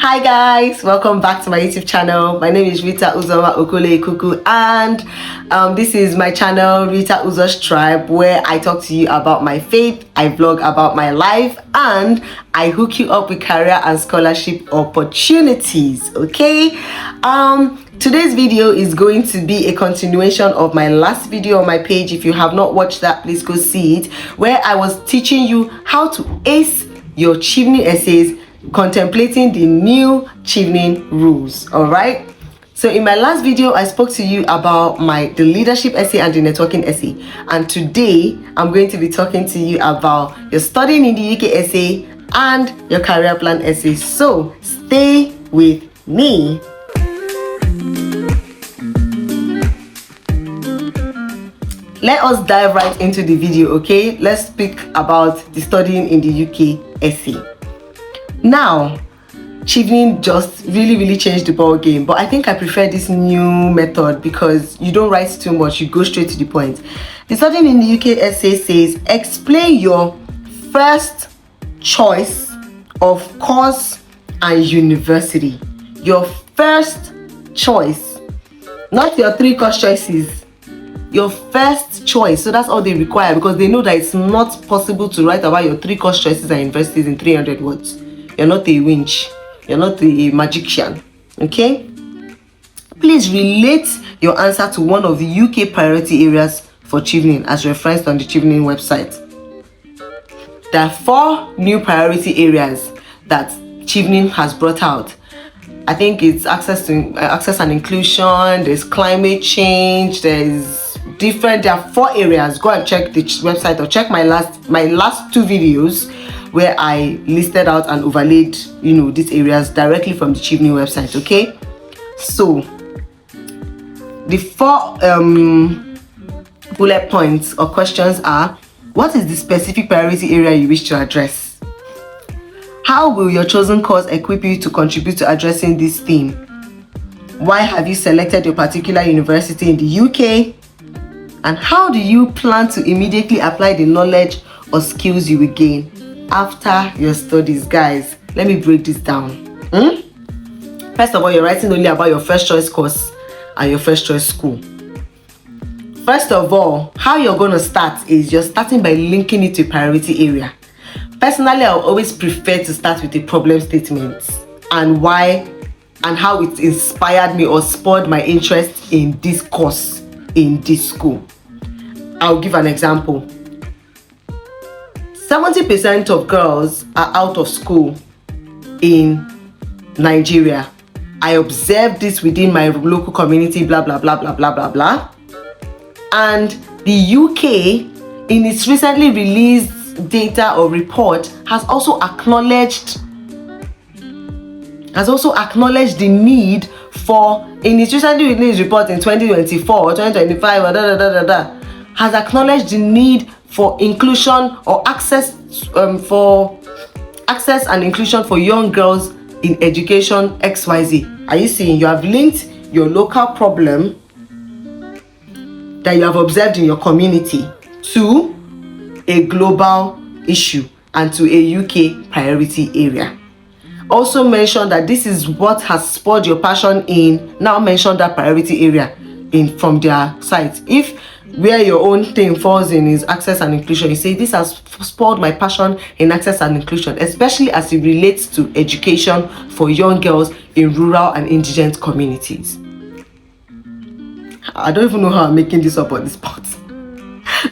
Hi guys, welcome back to my YouTube channel. My name is Rita Uzoma Okole Kuku, and this is my channel Rita Uzo's Tribe, where I talk to you about my faith, I vlog about my life, and I hook you up with career and scholarship opportunities. Okay, today's video is going to be a continuation of my last video on my page. If you have not watched that, please go see it, where I was teaching you how to ace your Chevening essays, contemplating the new Chevening rules. All right, so in my last video I spoke to you about the leadership essay and the networking essay, and today I'm going to be talking to you about your studying in the UK essay and your career plan essay. So stay with me. Let us dive right into the video. Okay, let's speak about the studying in the UK essay. Now, Chevening just really changed the ball game, but I think I prefer this new method because you don't write too much, you go straight to the point. The studying in the UK essay says explain your first choice of course and university. Your first choice, not your 3 course choices, your first choice. So that's all they require, because they know that it's not possible to write about your 3 course choices and universities in 300 words. You're not a winch, you're not a magician. Okay, please relate your answer to one of the UK priority areas for Chevening as referenced on the Chevening website. There are 4 new priority areas that Chevening has brought out. I think it's access and inclusion, there's climate change, there are 4 areas. Go and check the website or check my last 2 videos where I listed out and overlaid, these areas directly from the Chevening website. Okay, so the 4 bullet points or questions are: what is the specific priority area you wish to address? How will your chosen course equip you to contribute to addressing this theme? Why have you selected your particular university in the UK? And how do you plan to immediately apply the knowledge or skills you will gain after your studies? Guys, let me break this down. First of all, you're writing only about your first choice course and your first choice school. First of all, how you're going to start is you're starting by linking it to a priority area. Personally, I always prefer to start with a problem statement and why and how it inspired me or spurred my interest in this course in this school. I'll give an example. 70% of girls are out of school in Nigeria. I observed this within my local community, blah blah blah blah blah blah blah. And the UK, in its recently released data or report, has also acknowledged the need for, in its recently released report in 2024 2025 has acknowledged the need for inclusion or access and inclusion for young girls in education XYZ. Are you seeing? You have linked your local problem that you have observed in your community to a global issue and to a UK priority area. Also mention that this is what has spurred your passion in. Now mention that priority area from their site. If where your own thing falls in is access and inclusion, you say this has spurred my passion in access and inclusion, especially as it relates to education for young girls in rural and indigent communities. I don't even know how I'm making this up on the spot.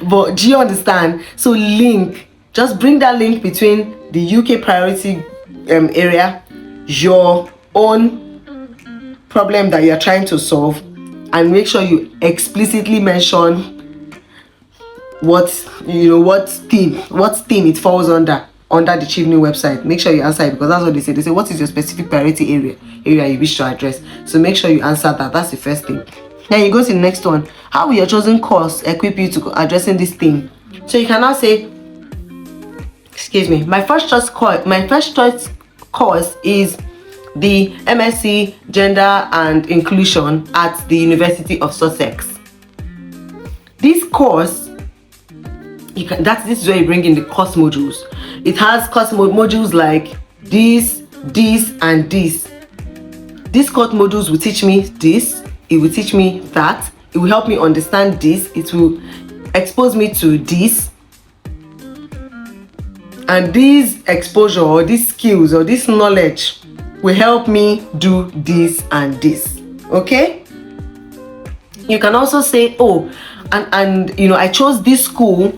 But do you understand? So just bring that link between the UK priority area, your own problem that you're trying to solve, and make sure you explicitly mention what theme it falls under the Chevening website. Make sure you answer it, because that's what they say. They say, what is your specific priority area you wish to address? So make sure you answer that. That's the first thing. Then you go to the next one. How will your chosen course equip you to addressing this theme? So you can now say, excuse me, my first choice course is the MSc Gender and Inclusion at the University of Sussex. This course, this is where you bring in the course modules. It has course modules like this, this and this. These course modules will teach me this, it will teach me that, it will help me understand this, it will expose me to this, and this exposure or these skills or this knowledge will help me do this and this. Okay, you can also say, oh, and you know, I chose this school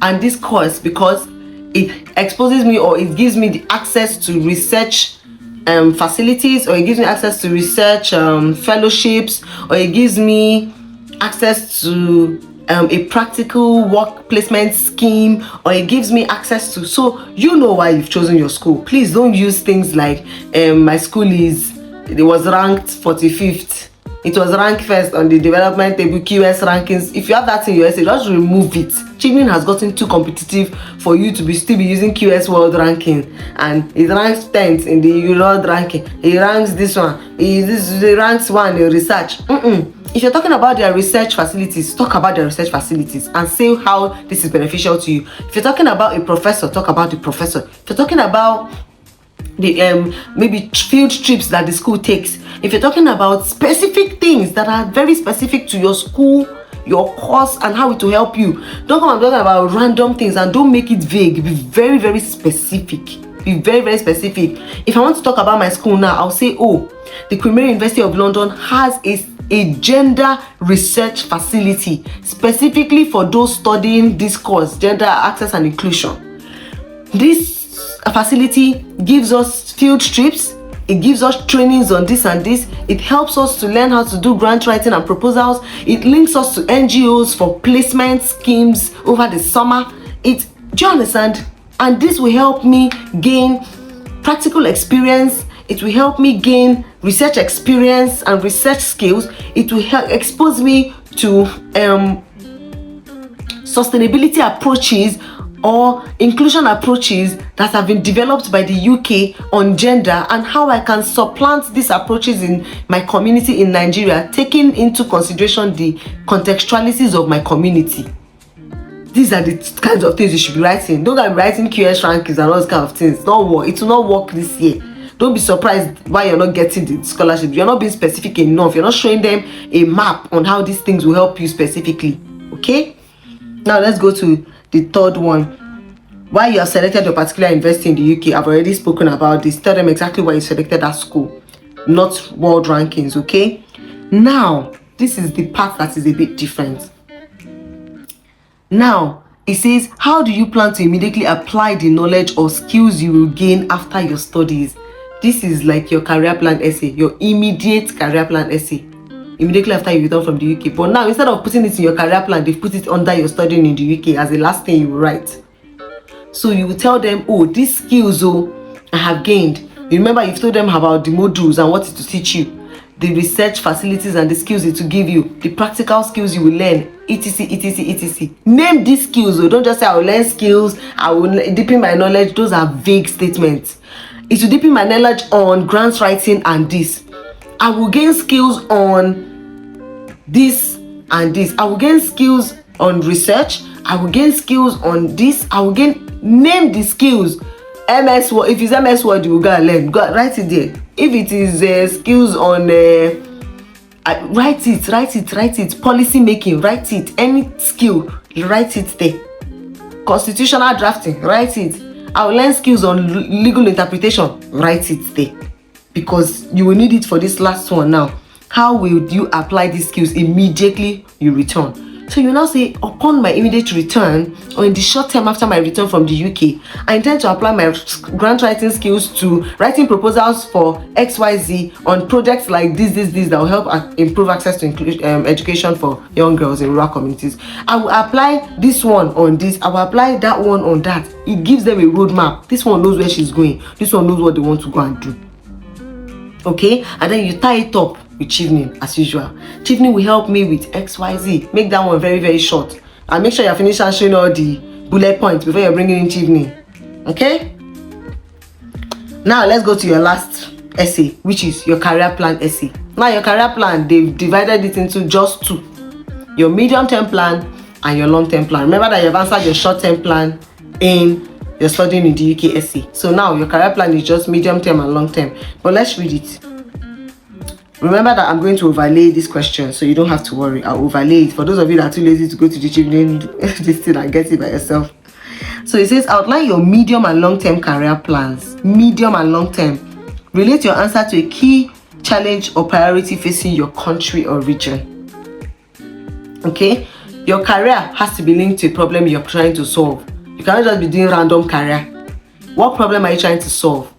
and this course because it exposes me, or it gives me the access to research facilities, or it gives me access to research fellowships, or it gives me access to a practical work placement scheme, or it gives me access to, so you know why you've chosen your school. Please don't use things like my school it was ranked 45th, it was ranked first on the development table QS rankings. If you have that in your essay, just remove it. Chevening has gotten too competitive for you to still be using QS world ranking, and it ranks 10th in the world ranking. He ranks this one. He ranks 1 in research. If you're talking about their research facilities, talk about their research facilities and say how this is beneficial to you. If you're talking about a professor, talk about the professor. If you're talking about the maybe field trips that the school takes, if you're talking about specific things that are very specific to your school, your course, and how it will help you, don't come and talk about random things, and don't make it vague. Be very, very specific. Be very, very specific. If I want to talk about my school now, I'll say, oh, the Queen Mary University of London has a gender research facility specifically for those studying this course, gender access and inclusion. This facility gives us field trips, it gives us trainings on this and this, it helps us to learn how to do grant writing and proposals, it links us to NGOs for placement schemes over the summer. Do you understand? And this will help me gain practical experience, it will help me gain research experience and research skills, it will help expose me to sustainability approaches or inclusion approaches that have been developed by the UK on gender, and how I can supplant these approaches in my community in Nigeria, taking into consideration the contextualities of my community. These are the kinds of things you should be writing. Don't be writing QS rankings and all those kind of things. It will not work this year. Don't be surprised why you're not getting the scholarship. You're not being specific enough. You're not showing them a map on how these things will help you specifically. Okay? Now let's go to the third one. Why you have selected your particular university in the UK. I've already spoken about this. Tell them exactly why you selected that school, not world rankings. Okay? Now, this is the part that is a bit different. Now, it says, how do you plan to immediately apply the knowledge or skills you will gain after your studies? This is like your career plan essay, your immediate career plan essay, immediately after you return from the UK. But now, instead of putting it in your career plan, they've put it under your studying in the UK as the last thing you will write. So you will tell them, oh, these skills I have gained. You remember you've told them about the modules and what it to teach you, the research facilities and the skills it to give you, the practical skills you will learn, etc, etc, etc. Name these skills. Don't just say I will learn skills, I will deepen my knowledge. Those are vague statements. It will deepen my knowledge on grant writing and this. I will gain skills on this and this. I will gain skills on research. I will gain skills on this. I will gain. Name the skills. MS Word. If it's MS Word, you will go and learn. Go write it there. If it is skills on write it. Policy making, write it. Any skill, write it there. Constitutional drafting, write it. I will learn skills on legal interpretation, write it there. Because you will need it for this last one now. How will you apply these skills immediately you return? So you now say, upon my immediate return, or in the short term after my return from the UK, I intend to apply my grant writing skills to writing proposals for XYZ on projects like this that will help improve access to education for young girls in rural communities. I will apply this one on this, I will apply that one on that. It gives them a roadmap. This one knows where she's going. This one knows what they want to go and do. Okay? And then you tie it up with Chevening as usual. Chevening will help me with XYZ. Make that one very, very short. And make sure you finish answering all the bullet points before you're bringing in Chevening. Okay? Now let's go to your last essay, which is your career plan essay. Now your career plan, they've divided it into just two. Your medium-term plan and your long-term plan. Remember that you've answered your short-term plan in you're studying in the UKSC. So now your career plan is just medium term and long term. But let's read it. Remember that I'm going to overlay this question, so you don't have to worry. I'll overlay it for those of you that are too lazy to go to the Chevening this thing and get it by yourself. So it says outline your medium and long-term career plans. Medium and long-term. Relate your answer to a key challenge or priority facing your country or region. Okay? Your career has to be linked to a problem you're trying to solve. You cannot just be doing random career. What problem are you trying to solve?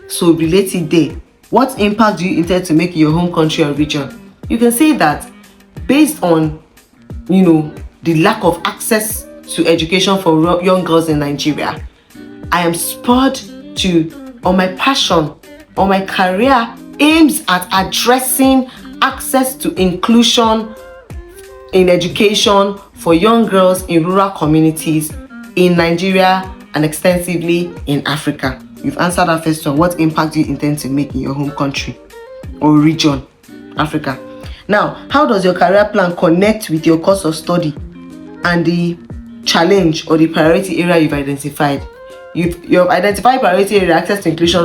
So relate it there. What impact do you intend to make in your home country or region? You can say that based on, the lack of access to education for young girls in Nigeria, I am spurred my passion or my career aims at addressing access to inclusion in education for young girls in rural communities in Nigeria and extensively in Africa. You've answered that first one. What impact do you intend to make in your home country or region, Africa? Now, how does your career plan connect with your course of study and the challenge or the priority area you've identified? You've identified priority area, access to inclusion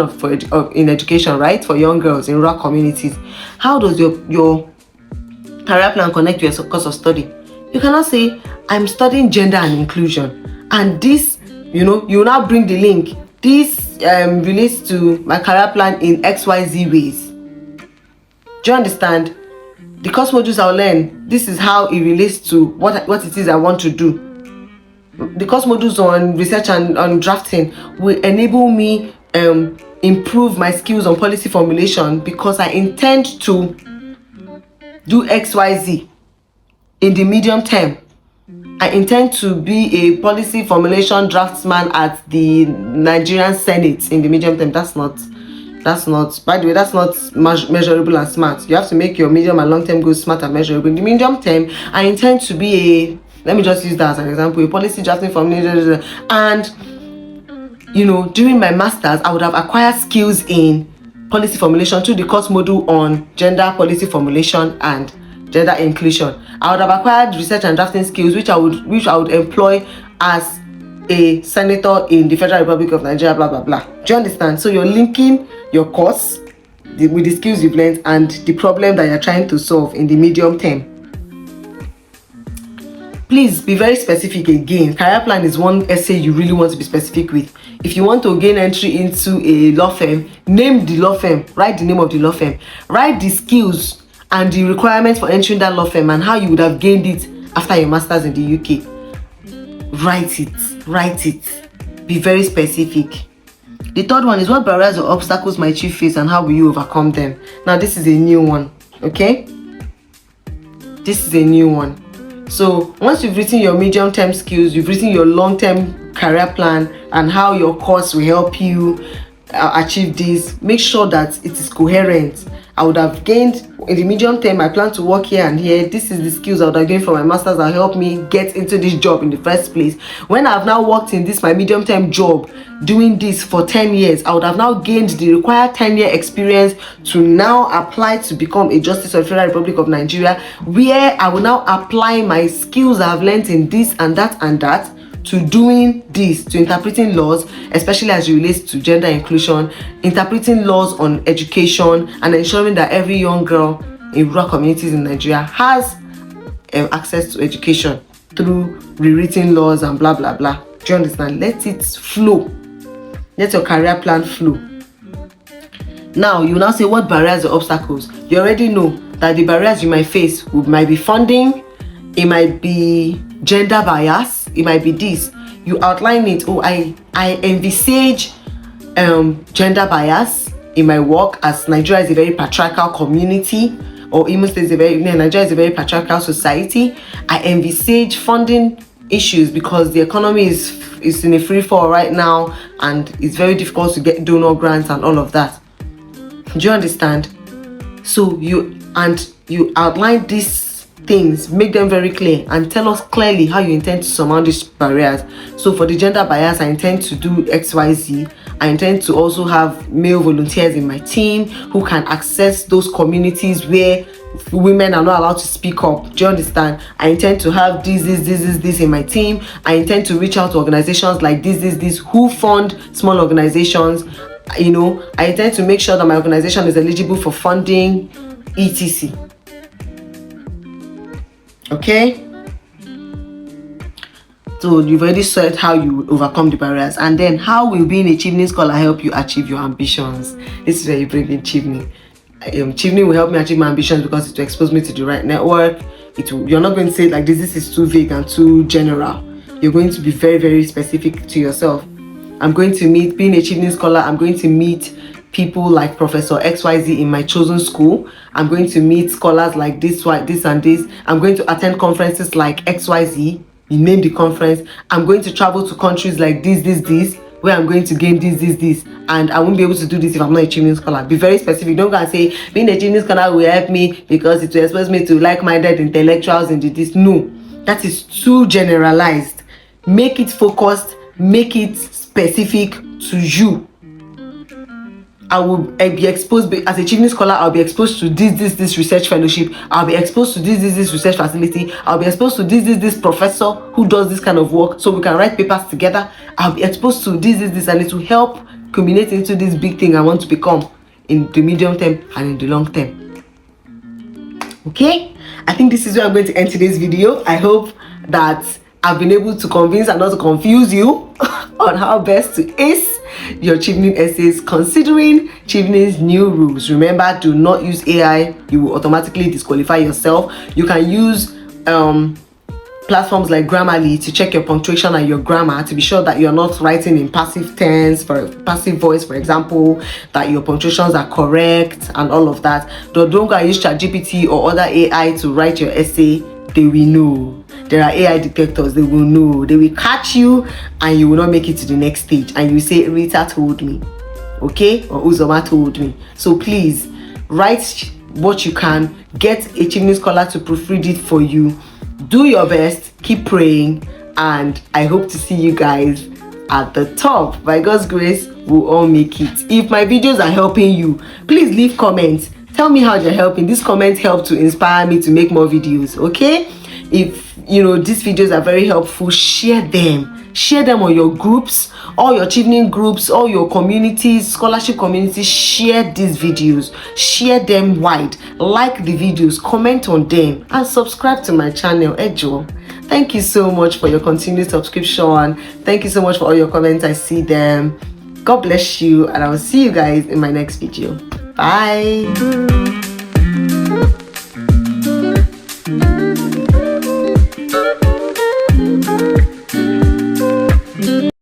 in education, right, for young girls in rural communities. How does your career plan connect with your course of study? You cannot say, I'm studying gender and inclusion, and this, you now bring the link. This relates to my career plan in XYZ ways. Do you understand? The course modules I'll learn, this is how it relates to what it is I want to do. The course modules on research and on drafting will enable me improve my skills on policy formulation because I intend to do XYZ in the medium term. I intend to be a policy formulation draftsman at the Nigerian Senate in the medium term. That's not, by the way, that's not measurable and smart. You have to make your medium and long term goals smart and measurable. In the medium term, I intend to be let me just use that as an example, a policy drafting formulation. And, during my master's, I would have acquired skills in policy formulation through the course module on gender policy formulation and gender inclusion. I would have acquired research and drafting skills which I would employ as a senator in the Federal Republic of Nigeria, blah blah blah. Do you understand? So you're linking your course with the skills you've learned and the problem that you're trying to solve in the medium term. Please be very specific again. Career plan is one essay you really want to be specific with. If you want to gain entry into a law firm, name the law firm, write the name of the law firm, write the skills and the requirements for entering that law firm and how you would have gained it after your master's in the UK. Write it. Be very specific. The third one is what barriers or obstacles might you face and how will you overcome them? Now this is a new one, okay? This is a new one. So once you've written your medium-term skills, you've written your long-term career plan and how your course will help you achieve this, make sure that it is coherent. I would have gained in the medium term, I plan to work here and here. This is the skills I would have gained from my master's that help me get into this job in the first place. When I've now worked in this, my medium term job, doing this for 10 years, I would have now gained the required 10-year experience to now apply to become a justice of the Federal Republic of Nigeria, where I will now apply my skills I've learned in this and that to doing this, to interpreting laws, especially as it relates to gender inclusion, interpreting laws on education, and ensuring that every young girl in rural communities in Nigeria has access to education through rewritten laws and blah blah blah. Do you understand? Let it flow. Let your career plan flow. Now you now say what barriers or obstacles. You already know that the barriers you might face might be funding, it might be gender bias, it might be this. You outline it. I envisage gender bias in my work, as Nigeria is a very patriarchal community, or Imo State Nigeria is a very patriarchal society. I envisage funding issues because the economy is in a free fall right now and it's very difficult to get donor grants and all of that. Do you understand? So you outline these things, make them very clear and tell us clearly how you intend to surmount these barriers. So for the gender bias, I intend to do XYZ. I intend to also have male volunteers in my team who can access those communities where women are not allowed to speak up. Do you understand? I intend to have this in my team. I intend to reach out to organizations like this who fund small organizations. You know, I intend to make sure that my organization is eligible for funding, etc. Okay, so you've already said how you overcome the barriers, and then how will being a Chevening scholar help you achieve your ambitions? This is where you bring in Chevening. Chevening will help me achieve my ambitions because it will expose me to the right network. You're not going to say like this is too vague and too general. You're going to be very, very specific to yourself. I'm going to meet, being a Chevening scholar, I'm going to meet people like Professor XYZ in my chosen school. I'm going to meet scholars like this and this. I'm going to attend conferences like XYZ. You name the conference. I'm going to travel to countries like this, where I'm going to gain this, and I won't be able to do this if I'm not a Chevening scholar. Be very specific. Don't go and say being a Chevening scholar will help me because it will expose me to like-minded intellectuals in this. No, that is too generalized. Make it focused, make it specific to you. I will be exposed as a Chevening scholar. I'll be exposed to this research fellowship. I'll be exposed to this research facility. I'll be exposed to this professor who does this kind of work, so we can write papers together. I'll be exposed to this, and it will help culminate into this big thing I want to become in the medium term and in the long term. Okay, I think this is where I'm going to end today's video. I hope that I've been able to convince and not to confuse you on how best to ace your Chevening essays considering Chevening's new rules. Remember, do not use AI. You will automatically disqualify yourself. You can use platforms like Grammarly to check your punctuation and your grammar to be sure that you're not writing in passive tense, for passive voice, for example, that your punctuations are correct and all of that. Don't go and use ChatGPT or other AI to write your essay. They will know. There are AI detectors. They will know. They will catch you and you will not make it to the next stage. And you will say, Rita told me. Okay? Or Uzoma told me. So please, write what you can. Get a Chevening scholar to proofread it for you. Do your best. Keep praying. And I hope to see you guys at the top. By God's grace, we'll all make it. If my videos are helping you, please leave comments. Tell me how they're helping. These comments help to inspire me to make more videos, okay? If you know these videos are very helpful, share them. Share them on your groups, all your Chevening groups, all your communities, scholarship communities. Share these videos. Share them wide. Like the videos, comment on them, and subscribe to my channel, Ejo. Thank you so much for your continued subscription. Thank you so much for all your comments. I see them. God bless you, and I will see you guys in my next video. Bye.